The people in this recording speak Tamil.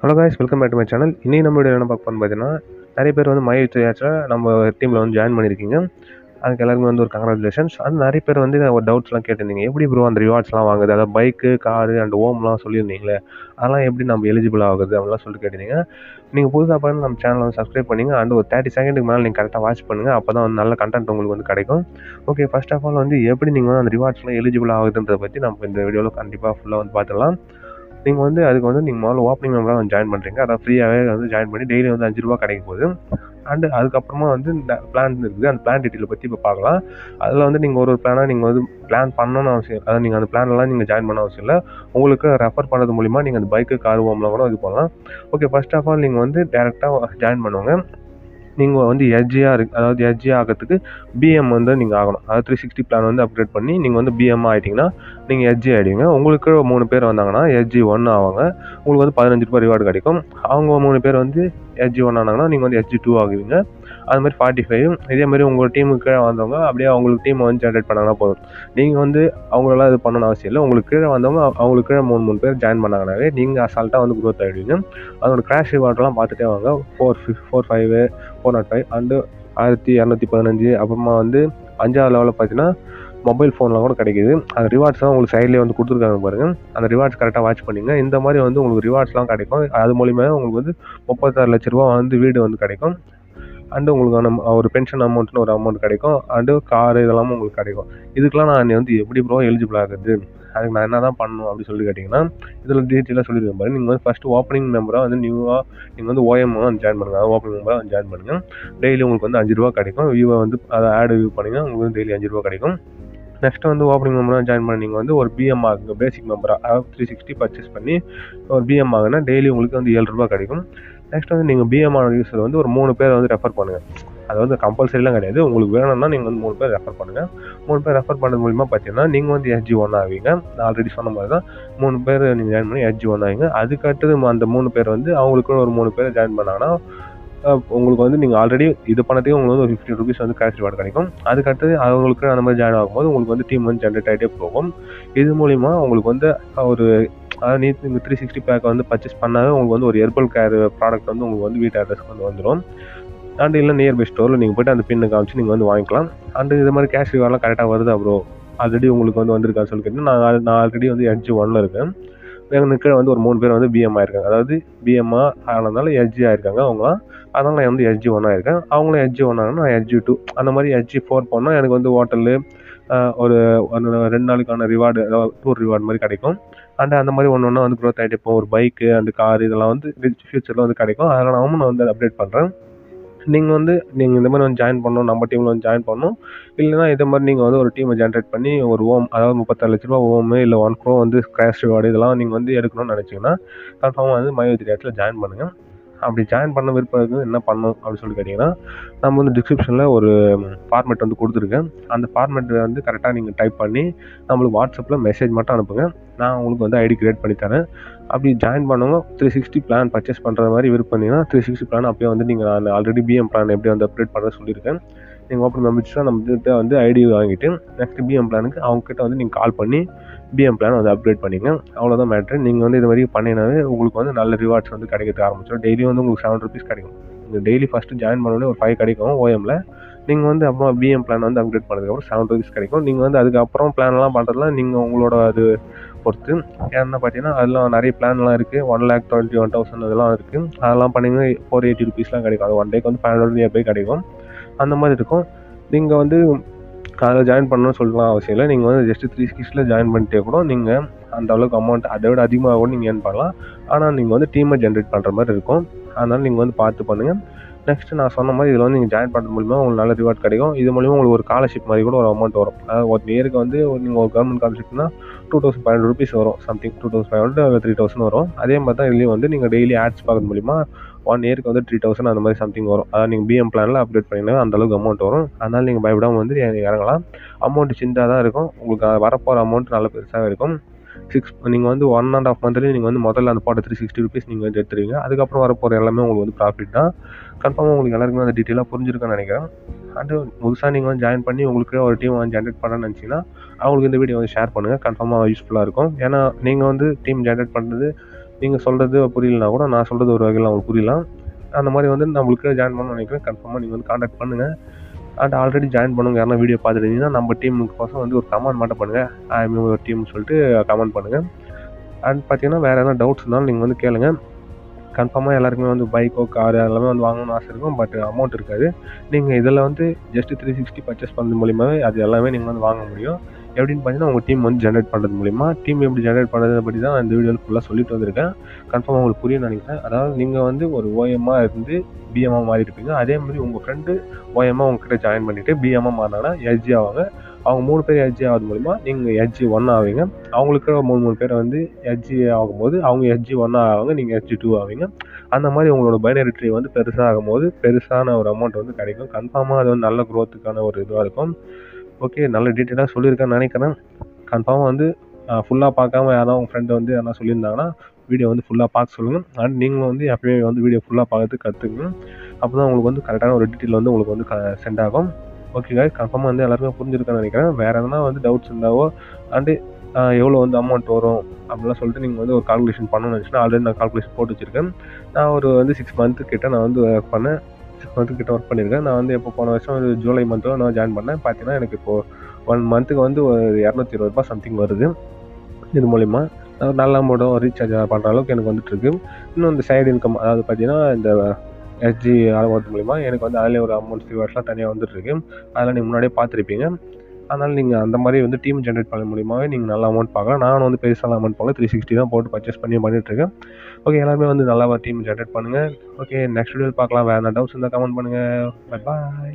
Hello guys, welcome back to my channel. இன்னைக்கு நம்ம வீடியோ என்ன பார்க்க போகிறோம்னு பார்த்தீங்கன்னா, நிறைய பேர் வந்து மைத்ரியாச்சில் நம்ம டீமில் வந்து ஜாயின் பண்ணியிருக்கீங்க. அதுக்கு எல்லாருமே வந்து ஒரு கங்க்ராச்சுலேஷன்ஸ். அது நிறைய பேர் வந்து ஒரு டவுட்ஸ்லாம் கேட்டிருந்தீங்க. எப்படி ப்ரோ அந்த ரிவார்ட்ஸ்லாம் வாங்குது, அதாவது பைக்கு, காரு அண்ட் ஓம்லாம் சொல்லியிருந்தீங்களே, அதெல்லாம் எப்படி நம்ம எலிஜிபிள் ஆகுது அப்படிலாம் சொல்லிட்டு கேட்டிருந்தீங்க. நீங்கள் புதுசாக பார்த்து நம்ம சேனலை வந்து சப்ஸ்கிரைப் பண்ணிங்க அண்ட் ஒரு 30 செகண்டுக்கு மேலே நீங்கள் கரெக்டாக வாட்ச் பண்ணுங்கள். அப்போ தான் வந்து நல்ல கண்டென்ட் உங்களுக்கு வந்து கிடைக்கும். ஓகே, ஃபர்ஸ்ட் ஆஃப் ஆல் வந்து எப்படி நீங்கள் வந்து அந்த ரிவார்ட்ஸ்லாம் எலிஜிபிள் ஆகுதுன்றதை பற்றி நம்ம இந்த வீடியோவில் கண்டிப்பாக ஃபுல்லாக வந்து பார்த்துடலாம். நீங்கள் வந்து அதுக்கு வந்து நீங்கள் முதல்ல ஓப்பனிங் மெம்பராக வந்து ஜாயின் பண்ணுறீங்க. அதான் ஃப்ரீயாகவே வந்து ஜாயின் பண்ணி டெய்லி வந்து ₹5 கிடைக்க போகுது. அண்டு அதுக்கப்புறமா வந்து இந்த பிளான் இருக்குது. அந்த பிளான் டீட்டெயிலை பற்றி இப்போ பார்க்கலாம். அதில் வந்து நீங்கள் ஒரு பிளானாக நீங்கள் வந்து பிளான் பண்ணணும்னு அவசியம் இல்லை. அதாவது நீங்கள் அந்த பிளான்லாம் நீங்கள் ஜாயின் பண்ண அவசியம் இல்லை. உங்களுக்கு ரெஃபர் பண்ணுறது மூலிமா நீங்கள் அந்த பைக்கு, கார், ஓம்லாம் கூட இது பண்ணலாம். ஓகே, ஃபர்ஸ்ட் ஆஃப் ஆல் நீங்கள் வந்து டேரெக்டாக ஜாயின் பண்ணுவாங்க. நீங்கள் வந்து எஸ்ஜி ஆகிறதுக்கு பிஎம் வந்து நீங்கள் ஆகணும். அதாவது 360 பிளான் வந்து அப்கிரேட் பண்ணி நீங்கள் வந்து பிஎம் ஆகிட்டிங்கன்னா நீங்கள் எஸ்ஜி ஆகிடுவீங்க. உங்களுக்கு 3 பேர் வந்தாங்கன்னா எஸ்ஜி 1 ஆவாங்க. உங்களுக்கு வந்து ₹15 ரிவார்டு கிடைக்கும். அவங்க 3 பேர் வந்து எஸ்ஜி 1 ஆனாங்கன்னா நீங்கள் வந்து எஸ்ஜி 2 ஆகுவீங்க. அது மாதிரி 45. இதேமாதிரி உங்கள் டீமுக்கு கீழே வந்தவங்க அப்படியே அவங்களுக்கு டீமை வந்து ஜென்ரேட் பண்ணாங்கன்னா போதும். நீங்கள் வந்து அவங்களெல்லாம் இது பண்ணணும்னு அவசியம் இல்லை. உங்களுக்கு கீழே வந்தவங்க அவங்களுக்கு கீழே 3 பேர் ஜாயின் பண்ணாங்கனாவே நீங்கள் அசால்ட்டாக வந்து க்ரோத் ஆகிடுவீங்க. அதோட கிராஷ் ரிவார்டெலாம் பார்த்துட்டே வாங்க. 405 405 அண்டு 1215. அப்புறமா வந்து 5ஆவது லெவலில் பார்த்தீங்கன்னா மொபைல் ஃபோன்லாம் கூட கிடைக்கிது. அந்த ரிவார்ட்ஸ்லாம் உங்களுக்கு சைட்லேயே வந்து கொடுத்துருக்காங்க பாருங்கள். அந்த ரிவார்ட்ஸ் கரெக்டாக வாட்ச் பண்ணிங்க. இந்த மாதிரி வந்து உங்களுக்கு ரிவார்ட்ஸ்லாம் கிடைக்கும். அது மூலிமா உங்களுக்கு வந்து ₹36 லட்ச வந்து வீடு வந்து கிடைக்கும். அண்டு உங்களுக்கான ஒரு பென்ஷன் அமௌண்ட்னு ஒரு அமௌண்ட் கிடைக்கும். அண்டு காரு இதெல்லாமும் உங்களுக்கு கிடைக்கும். இதுக்கெலாம் நான் வந்து எப்படி ப்ரோ எலிஜிபிள் ஆகுது, அதுக்கு நான் என்ன தான் பண்ணணும் அப்படின்னு சொல்லி கேட்டிங்கன்னா, இதில் டீட்டெயிலாக சொல்லியிருக்கேன் பாருங்கள். நீங்கள் வந்து ஃபஸ்ட்டு ஓப்பனிங் மெம்பராக வந்து நியூவாக நீங்கள் வந்து ஓஎம் வந்து ஜாயின் பண்ணுங்கள். அதாவது ஓப்பனிங் மெம்பராக வந்து ஜாயின் பண்ணுங்கள். டெய்லி உங்களுக்கு வந்து ₹5 கிடைக்கும். வியூவை வந்து அதை ஆடு வியூ பண்ணிங்கன்னா உங்களுக்கு வந்து டெய்லி ₹5 கிடைக்கும். நெக்ஸ்ட் வந்து ஓப்பனிங் மெம்பராக ஜாயின் பண்ணி நீங்கள் வந்து ஒரு பிஎம் ஆகுங்க. பேசிக் மெம்பராக அதாவது 360 பர்ச்சேஸ் பண்ணி ஒரு பிஎம் ஆகுனா டெய்லி உங்களுக்கு வந்து ₹7 கிடைக்கும். நெக்ஸ்ட் வந்து நீங்கள் பிஎம் ஆன யூஸர் வந்து ஒரு 3 பேரை வந்து ரெஃபர் பண்ணுங்கள். அது வந்து கம்பல்சரிலாம் கிடையாது. உங்களுக்கு வேணும்னா நீங்கள் வந்து 3 பேர் ரெஃபர் பண்ணுங்கள். 3 பேர் ரெஃபர் பண்ணது மூலிமா பார்த்தீங்கன்னா நீங்கள் வந்து எஸ்ஜி 1 ஆவீங்க. நான் ஆல்ரெடி சொன்ன மாதிரி தான் 3 பேர் நீங்கள் ஜாயின் பண்ணி எஸ்ஜி 1 ஆவீங்க. அதுக்கடுத்தது அந்த 3 பேர் வந்து அவங்களுக்கு ஒரு 3 பேர் ஜாயின் பண்ணாங்கன்னா உங்களுக்கு வந்து நீங்கள் ஆல்ரெடி இது பண்ணதுக்கு உங்களுக்கு வந்து ஒரு ₹15 வந்து கேஷ் ரிவார்டு கிடைக்கும். அதுக்கடுத்து அவங்களுக்கு அந்த மாதிரி ஜாயின் ஆகும்போது உங்களுக்கு வந்து டீம் வந்து ஜென்ரேட் ஆகிட்டே போகும். இது மூலிமா உங்களுக்கு வந்து ஒரு அதாவது நீங்கள் 360 பேக் வந்து பர்ச்சேஸ் பண்ணாவே உங்களுக்கு வந்து ஒரு ஹெர்பல் கேர் ப்ராடக்ட் வந்து உங்களுக்கு வந்து வீட்டு அட்ரஸ்க்கு வந்து வந்துடும். அண்டு இல்லை நியர்பை ஸ்டோரில் நீங்கள் போய்ட்டு அந்த பின்னு காமிச்சு நீங்கள் வந்து வாங்கிக்கலாம். அண்டு இது மாதிரி கேஷ் ரிவார்ட்லாம் கரெக்டாக வருதா ப்ரோ, ஆல்ரெடி உங்களுக்கு வந்து வந்திருக்கான்னு சொல்லி கேட்டிங்கன்னா நான் ஆல்ரெடி வந்து எஸ்ஜி 1 இருக்கேன். எனக்கு கீழே வந்து ஒரு 3 பேர் வந்து பிஎம் ஆயிருக்காங்க. அதாவது பிஎம்ஆ ஆனதுனால எஸ்ஜி ஆயிருக்காங்க அவங்களாம். அதனால் நான் வந்து எஸ்ஜி 1 ஆயிருக்கேன். அவங்களும் எஸ்ஜி 1 ஆனா நான் எஸ்ஜி 2 அந்த மாதிரி எஸ்ஜி 4 போனால் எனக்கு வந்து ஹோட்டலு ஒரு 2 நாளுக்கான ரிவார்டு, அதாவது டூர் ரிவார்டு மாதிரி கிடைக்கும். அண்ட் அந்த மாதிரி ஒன்று ஒன்றா வந்து க்ரோத் ஆகிட்டே இப்போ ஒரு பைக்கு அண்டு கார் இதெல்லாம் வந்து ஃபியூச்சரில் வந்து கிடைக்கும். அதனால் நான் வந்து அப்டேட் பண்ணுறேன். நீங்கள் இந்த மாதிரி வந்து ஜாயின் பண்ணணும், நம்ம டீமில் வந்து ஜாயின் பண்ணணும். இல்லைனா இதே மாதிரி நீங்கள் வந்து ஒரு டீமை ஜென்ரேட் பண்ணி ஒரு அதாவது ₹36 லட்ச ஓமு இல்லை 1 crore வந்து கிராஷ் ரிவார்டு இதெல்லாம் நீங்கள் வந்து எடுக்கணும்னு நினச்சிங்கன்னா கன்ஃபார்மாக வந்து மைத்ரியாச்சில் ஜாயின் பண்ணுங்கள். அப்படி ஜாயின் பண்ண விருப்பம் என்ன பண்ணணும் அப்படின்னு சொல்லி கேட்டிங்கன்னா, நம்ம வந்து டிஸ்கிரிப்ஷனில் ஒரு ஃபார்மேட் வந்து கொடுத்துருக்கேன். அந்த ஃபார்மேட் வந்து கரெக்டாக நீங்கள் டைப் பண்ணி நம்மளுக்கு வாட்ஸ்அப்பில் மெசேஜ் மட்டும் அனுப்புங்க. நான் உங்களுக்கு வந்து ஐடி கிரியேட் பண்ணி தரேன். அப்படி ஜாயின் பண்ணவங்க 360 பிளான் பர்ச்சேஸ் பண்ணுற மாதிரி விருப்பம் பண்ணிங்கன்னா 360 பிளான் அப்பயே வந்து நீங்கள் நான் ஆல்ரெடி பிஎம் பிளான் எப்படி வந்து அப்டேட் பண்ணுறது சொல்லியிருக்கேன். நீங்கள் ஓப்பன் மெம்பர்ஸ்லாம் நம்மகிட்ட வந்து ஐடி வாங்கிட்டு நெக்ஸ்ட் பிஎம் பிளானுக்கு அவங்ககிட்ட வந்து நீங்கள் கால் பண்ணி பிஎம் பிளான் வந்து அப்கிரேட் பண்ணிங்க. அவ்வளோதான் மேட்ரு. நீங்கள் வந்து இது மாதிரி பண்ணினாவே உங்களுக்கு வந்து நல்ல ரிவார்ட்ஸ் வந்து கிடைக்க ஆரம்பிச்சிடும். டெய்லி வந்து உங்களுக்கு ₹7 கிடைக்கும். நீங்கள் டெய்லி ஃபஸ்ட்டு ஜாயின் பண்ணோடனே ஒரு 5 கிடைக்கும் ஓஎம்மில். நீங்கள் வந்து அப்புறம் பிஎம் பிளான் வந்து அப்கிரேட் பண்ணதுக்கப்புறம் ₹7 கிடைக்கும். நீங்கள் வந்து அதுக்கப்புறம் பிளான்லாம் பண்ணுறதுலாம் நீங்கள் உங்களோட அது பொறுத்து. ஏன்னா பார்த்தீங்கன்னா அதெல்லாம் நிறைய பிளான்லாம் இருக்குது. 1,21,000 இதெல்லாம் இருக்குது. அதெல்லாம் பண்ணிங்கன்னா ₹480 கிடைக்கும். அது 1 டேக்கு வந்து ₹500 நியர்பை கிடைக்கும். அந்த மாதிரி இருக்கும். நீங்கள் வந்து அதில் ஜாயின் பண்ணணும்னு சொல்லலாம் அவசியம் இல்லை. நீங்கள் வந்து ஜஸ்ட்டு 360 ஜாயின் பண்ணிட்டே கூட நீங்கள் அந்த அளவுக்கு அமௌண்ட் அதை விட அதிகமாக கூட நீங்கள் ஏர்ன் பண்ணலாம். ஆனால் நீங்கள் வந்து டீமை ஜென்ரேட் பண்ணுற மாதிரி இருக்கும். அதனால் நீங்கள் வந்து பார்த்து பண்ணுங்கள். நெக்ஸ்ட்டு நான் சொன்ன மாதிரி இதில் வந்து நீங்கள் ஜாயின் பண்ணுறது மூலிமா உங்களுக்கு நல்ல ரிவார்ட் கிடைக்கும். இது மூலிமா உங்களுக்கு ஒரு ஸ்காலர்ஷிப் மாதிரி கூட ஒரு அமௌண்ட் வரும். அதாவது ஒரு இயருக்கு வந்து நீங்கள் ஒரு கவர்மெண்ட் ஸ்காலர்ஷிப்னா ₹2,500 வரும். சம்திங் 2,500 3,000 வரும். அதே மாதிரி தான் இதுலேயும் வந்து நீங்கள் டெய்லி ஆட்ஸ் பார்க்கறது மூலிமா 1 இயருக்கு வந்து 3,000 அந்த மாதிரி சம்திங் வரும். அதாவது நீங்கள் பிஎம் பிளானில் அப்டேட் பண்ணிங்கன்னா அந்தளவுக்கு அமௌண்ட் வரும். அதனால் நீங்கள் பயப்படாமல் வந்து இறங்கலாம். அமௌண்ட் சின்னதாக தான் இருக்கும். உங்களுக்கு வரப்போகிற அமௌண்ட் நல்ல பெருசாக இருக்கும். நீங்கள் வந்து 1.5 மந்த்லேயே நீங்கள் வந்து முதல்ல அந்த போட்ட ₹360 நீங்கள் வந்து எடுத்துருவீங்க. அதுக்கப்புறம் வரப்போகிற எல்லாமே உங்களுக்கு வந்து ப்ராஃபிட் தான். கன்ஃபார்மாக உங்களுக்கு எல்லாருக்குமே அந்த டீட்டெயிலாக புரிஞ்சிருக்குன்னு நினைக்கிறேன். அண்டு புதுசாக நீங்கள் வந்து ஜாயின் பண்ணி உங்களுக்கு ஒரு டீம் வந்து ஜென்ரேட் பண்ணணும்னு நினச்சிங்கன்னா அவங்களுக்கு இந்த வீடியோ வந்து ஷேர் பண்ணுங்கள். கன்ஃபார்மாக யூஸ்ஃபுல்லாக இருக்கும். ஏன்னா நீங்கள் வந்து டீம் ஜென்ரேட் பண்ணுறது நீங்கள் சொல்கிறது புரியலனா கூட நான் சொல்கிறது ஒரு வகையில் அவங்களுக்கு புரியலாம். அந்த மாதிரி வந்து நம்மளுக்கு ஜாயின் பண்ணணும்னு நினைக்கிறேன். கன்ஃபார்மாக நீங்கள் வந்து காண்டாக்ட் பண்ணுங்கள். அண்ட் ஆல்ரெடி ஜாயின் பண்ணுங்க. யாருன்னா வீடியோ பார்த்துட்டீங்கன்னா நம்ம டீமுக்கு பசங்க வந்து ஒரு கமெண்ட் மட்டும் பண்ணுங்கள். ஐ எம் யுவர் டீம்னு சொல்லிட்டு கமெண்ட் பண்ணுங்கள். அண்ட் பார்த்தீங்கன்னா வேறு எதனா டவுட்ஸ் இருந்தாலும் நீங்கள் வந்து கேளுங்க. கன்ஃபார்மாக எல்லாருக்குமே வந்து பைக்கோ காரு எல்லாமே வந்து வாங்கணும்னு ஆசை இருக்கும். பட் அமௌண்ட் இருக்காது. நீங்கள் இதில் வந்து ஜஸ்ட் 360 பர்ச்சேஸ் பண்ணுறது மூலியமாகவே அது எல்லாமே நீங்கள் வந்து வாங்க முடியும். எப்படின்னு பார்த்தீங்கன்னா உங்கள் டீம் வந்து ஜென்ரேட் பண்ணுறது மூலிமா டீம் எப்படி ஜென்ரேட் பண்ணுறதை பற்றி தான் இந்த வீடியோவில் ஃபுல்லாக சொல்லிட்டு வந்திருக்கேன். கன்ஃபார்மாக உங்களுக்கு புரியும்னு நினைக்கிறேன். அதாவது நீங்கள் வந்து ஒரு ஓஎம்மாக இருந்து பிஎம்மாக மாறி இருப்பீங்க. அதேமாதிரி உங்கள் ஃப்ரெண்டு ஓஎம்மாக உங்ககிட்ட ஜாயின் பண்ணிவிட்டு பிஎம்மாக மாறினாங்கன்னா எஸ்ஜி ஆவாங்க. அவங்க 3 பேர் எஸ்ஜி ஆகிறது மூலிமா நீங்கள் எஸ்ஜி 1 ஆவீங்க. அவங்களுக்கு 3 பேர் வந்து எஸ்ஜி ஆகும்போது அவங்க எஸ்ஜி 1 ஆவாங்க, நீங்கள் எஸ்ஜி 2 ஆவீங்க. அந்த மாதிரி உங்களோட பைனரி ட்ரீ வந்து பெருசாக ஆகும்போது பெருசான ஒரு அமௌண்ட் வந்து கிடைக்கும். கன்ஃபார்மாக அது வந்து நல்ல க்ரோத்துக்கான ஒரு இதுவாக இருக்கும். ஓகே, நல்ல டீட்டெயிலாக சொல்லியிருக்கேன்னு நினைக்கிறேன். கன்ஃபார்மாக வந்து ஃபுல்லாக பார்க்காம யாராவது உங்கள் ஃப்ரெண்டு வந்து யாரா சொல்லியிருந்தாங்கன்னா வீடியோ வந்து ஃபுல்லாக பார்க்க சொல்லுங்கள். அண்ட் நீங்களும் வந்து எப்பயுமே வந்து வீடியோ ஃபுல்லாக பார்க்கறதுக்கு கற்றுக்குங்க. அப்போ தான் உங்களுக்கு வந்து கரெக்டான ஒரு டீட்டெயில் வந்து உங்களுக்கு வந்து சென்ட் ஆகும். ஓகே காய்ஸ், கன்ஃபார்மாக வந்து எல்லாருமே புரிஞ்சிருக்கேன்னு நினைக்கிறேன். வேறு எதனா வந்து டவுட்ஸ் இருந்தாவோ அண்டு எவ்வளோ வந்து அமௌண்ட் வரும் அப்படிலாம் சொல்லிட்டு நீங்கள் வந்து ஒரு கால்குலேஷன் பண்ணணும்னு நினச்சினா ஆல்ரெடி நான் கால்குலேஷன் போட்டு வச்சுருக்கேன். நான் ஒரு வந்து 6 மந்த்து கிட்ட நான் வந்து ஒர்க் பண்ணேன். 6 மந்த்து கிட்ட ஒர்க் பண்ணியிருக்கேன். நான் வந்து இப்போ போன வருஷம் ஜூலை மந்த்தில் நான் ஜாயின் பண்ணேன். பார்த்தீங்கன்னா எனக்கு இப்போது 1 மந்த்துக்கு வந்து ஒரு ₹220 சம்திங் வருது. இது மூலிமா நல்ல அமௌண்ட்டும் ரீசார்ஜ் பண்ணுற அளவுக்கு எனக்கு வந்துட்டுருக்கு. இன்னும் இந்த சைடு இன்கம் அதாவது பார்த்தீங்கன்னா இந்த எஸ்ஜி ஆகிறது மூலிமா எனக்கு வந்து அதிலே ஒரு அமௌண்ட் ஃபீவர்ஸ்லாம் தனியாக வந்துட்டுருக்கு. அதெல்லாம் நீங்கள் முன்னாடியே பார்த்துருப்பீங்க. அதனால் நீங்கள் அந்த மாதிரி வந்து டீம் ஜென்ரேட் பண்ண மூலியமாகவே நீங்கள் நல்ல அமௌண்ட் பார்க்கலாம். நான் வந்து பெருசாக அமௌண்ட் போகல, 360 தான் போட்டு பர்ச்சேஸ் பண்ணிட்டுருக்கேன். ஓகே, எல்லாருமே வந்து நல்லா டீம் ஜென்ரேட் பண்ணுங்கள். ஓகே, நெக்ஸ்ட் வீடியோவில் பார்க்கலாம். வேறு எதனா டவுட்ஸ் இருந்தால் கமெண்ட் பண்ணுங்கள். Bye bye.